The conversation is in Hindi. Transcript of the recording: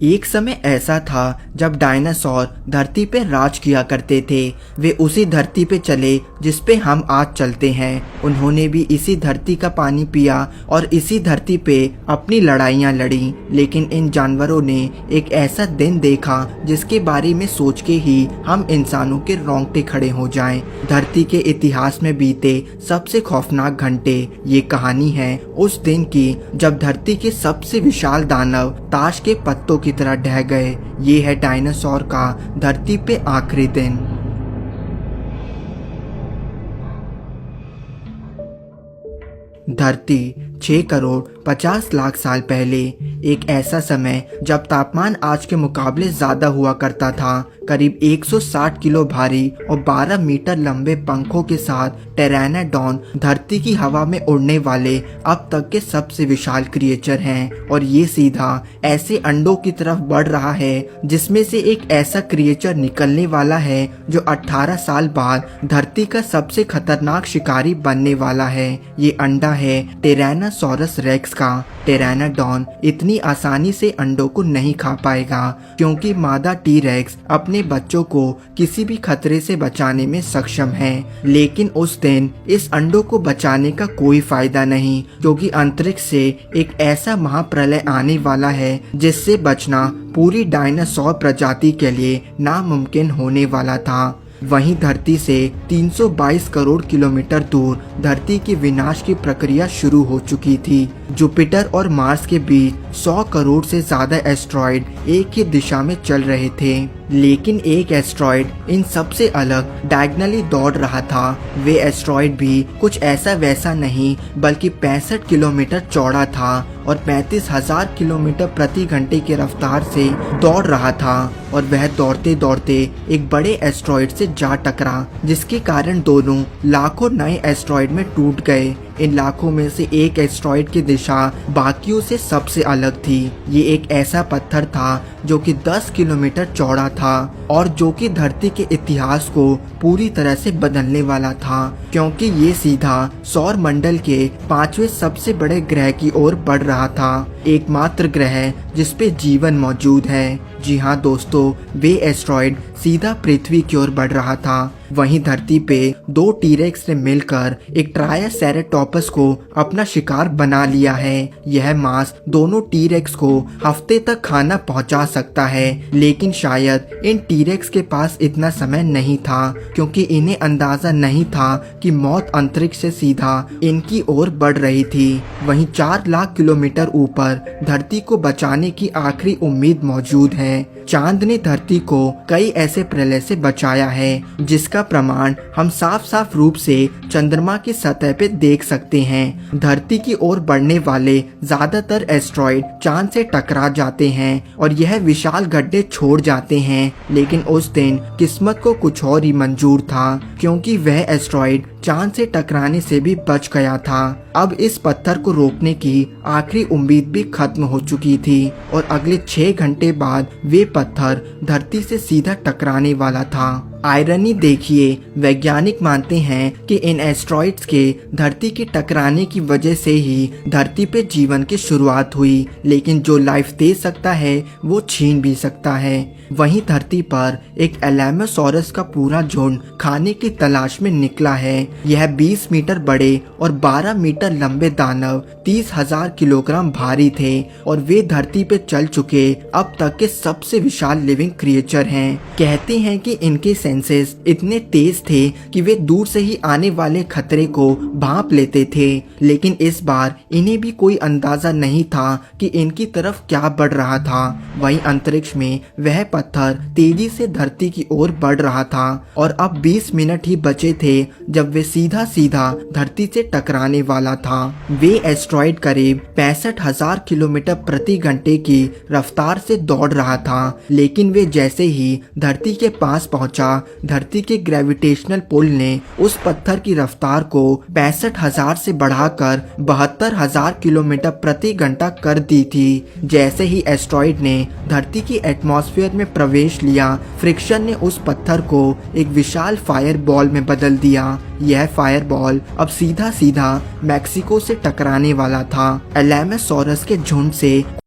एक समय ऐसा था जब डायनासोर धरती पे राज किया करते थे। वे उसी धरती पे चले जिस पे हम आज चलते हैं। उन्होंने भी इसी धरती का पानी पिया और इसी धरती पे अपनी लड़ाइयाँ लड़ी। लेकिन इन जानवरों ने एक ऐसा दिन देखा जिसके बारे में सोच के ही हम इंसानों के रोंगटे खड़े हो जाएं। धरती के इतिहास में बीते सबसे खौफनाक घंटे। ये कहानी है उस दिन की जब धरती के सबसे विशाल दानव ताश के पत्तों की तरह ढह गए। ये है डायनासोर का धरती पे आखिरी दिन। धरती 6 करोड़ 50 लाख साल पहले, एक ऐसा समय जब तापमान आज के मुकाबले ज्यादा हुआ करता था। करीब 160 किलो भारी और 12 मीटर लंबे पंखों के साथ टेरानोडॉन धरती की हवा में उड़ने वाले अब तक के सबसे विशाल क्रिएचर हैं। और ये सीधा ऐसे अंडों की तरफ बढ़ रहा है जिसमें से एक ऐसा क्रिएचर निकलने वाला है जो 18 साल बाद धरती का सबसे खतरनाक शिकारी बनने वाला है। ये अंडा है टिरानोसॉरस रेक्स का। टेरानोडॉन इतनी आसानी से अंडों को नहीं खा पाएगा क्योंकि मादा टी रेक्स अपने बच्चों को किसी भी खतरे से बचाने में सक्षम है। लेकिन उस दिन इस अंडों को बचाने का कोई फायदा नहीं क्योंकि अंतरिक्ष से एक ऐसा महाप्रलय आने वाला है जिससे बचना पूरी डायनासोर प्रजाति के लिए नामुमकिन होने वाला था। वहीं धरती से 322 करोड़ किलोमीटर दूर धरती की विनाश की प्रक्रिया शुरू हो चुकी थी। जुपिटर और मार्स के बीच 100 करोड़ से ज्यादा एस्ट्रॉइड एक ही दिशा में चल रहे थे। लेकिन एक एस्ट्रॉइड इन सबसे अलग डायगनली दौड़ रहा था। वे एस्ट्रॉइड भी कुछ ऐसा वैसा नहीं बल्कि 65 किलोमीटर चौड़ा था और 35,000 किलोमीटर प्रति घंटे की रफ्तार से दौड़ रहा था। और वह दौड़ते दौड़ते एक बड़े एस्ट्रॉइड से जा टकरा जिसके कारण दोनों लाखों नए एस्ट्रॉइड में टूट गए। इन लाखों में से एक एस्ट्रॉइड की दिशा बाकियों से सबसे अलग थी। ये एक ऐसा पत्थर था जो कि 10 किलोमीटर चौड़ा था और जो कि धरती के इतिहास को पूरी तरह से बदलने वाला था क्योंकि ये सीधा सौर मंडल के 5वें सबसे बड़े ग्रह की ओर बढ़ रहा था। एकमात्र ग्रह जिस पे जीवन मौजूद है। जी हाँ दोस्तों, वे एस्ट्रॉइड सीधा पृथ्वी की ओर बढ़ रहा था। वहीं धरती पे 2 टीरेक्स ने मिलकर एक ट्रायसेरेटोपस को अपना शिकार बना लिया है। यह मांस दोनों टीरेक्स को हफ्ते तक खाना पहुंचा सकता है। लेकिन शायद इन टीरेक्स के पास इतना समय नहीं था क्योंकि इन्हें अंदाजा नहीं था कि मौत अंतरिक्ष से सीधा इनकी ओर बढ़ रही थी। वहीं 4 लाख किलोमीटर ऊपर धरती को बचाने की आखिरी उम्मीद मौजूद है। चांद ने धरती को कई ऐसे प्रलय से बचाया है जिसका प्रमाण हम साफ साफ रूप से चंद्रमा की सतह पे देख सकते हैं। धरती की ओर बढ़ने वाले ज्यादातर एस्ट्रॉइड चांद से टकरा जाते हैं और यह विशाल गड्ढे छोड़ जाते हैं। लेकिन उस दिन किस्मत को कुछ और ही मंजूर था क्योंकि वह एस्ट्रॉइड चांद से टकराने से भी बच गया था। अब इस पत्थर को रोकने की आखिरी उम्मीद भी खत्म हो चुकी थी और अगले 6 घंटे बाद वे पत्थर धरती से सीधा टकराने वाला था। आयरनी देखिए, वैज्ञानिक मानते हैं कि इन एस्ट्रॉइड्स के धरती के टकराने की वजह से ही धरती पे जीवन की शुरुआत हुई। लेकिन जो लाइफ दे सकता है वो छीन भी सकता है। वहीं धरती पर एक एलामोसॉरस का पूरा झुंड खाने की तलाश में निकला है। यह 20 मीटर बड़े और 12 मीटर लंबे दानव 30,000 किलोग्राम भारी थे और वे धरती पे चल चुके अब तक के सबसे विशाल लिविंग क्रिएचर हैं। कहते हैं कि इनके सेंसेस इतने तेज थे कि वे दूर से ही आने वाले खतरे को भांप लेते थे। लेकिन इस बार इन्हें भी कोई अंदाजा नहीं था कि इनकी तरफ क्या बढ़ रहा था। वहीं अंतरिक्ष में वह पत्थर तेजी से धरती की ओर बढ़ रहा था और अब 20 मिनट ही बचे थे जब वे सीधा सीधा धरती से टकराने वाला था। वे एस्ट्रॉइड करीब 65,000 किलोमीटर प्रति घंटे की रफ्तार से दौड़ रहा था। लेकिन वे जैसे ही धरती के पास पहुंचा, धरती के ग्रेविटेशनल पुल ने उस पत्थर की रफ्तार को 65,000 से बढ़ाकर 72,000 किलोमीटर प्रति घंटा कर दी थी। जैसे ही एस्ट्रॉइड ने धरती की एटमॉस्फेयर में प्रवेश लिया, फ्रिक्शन ने उस पत्थर को एक विशाल फायर बॉल में बदल दिया। यह फायर बॉल अब सीधा सीधा मैक्सिको से टकराने वाला था। एलामोसॉरस के झुंड से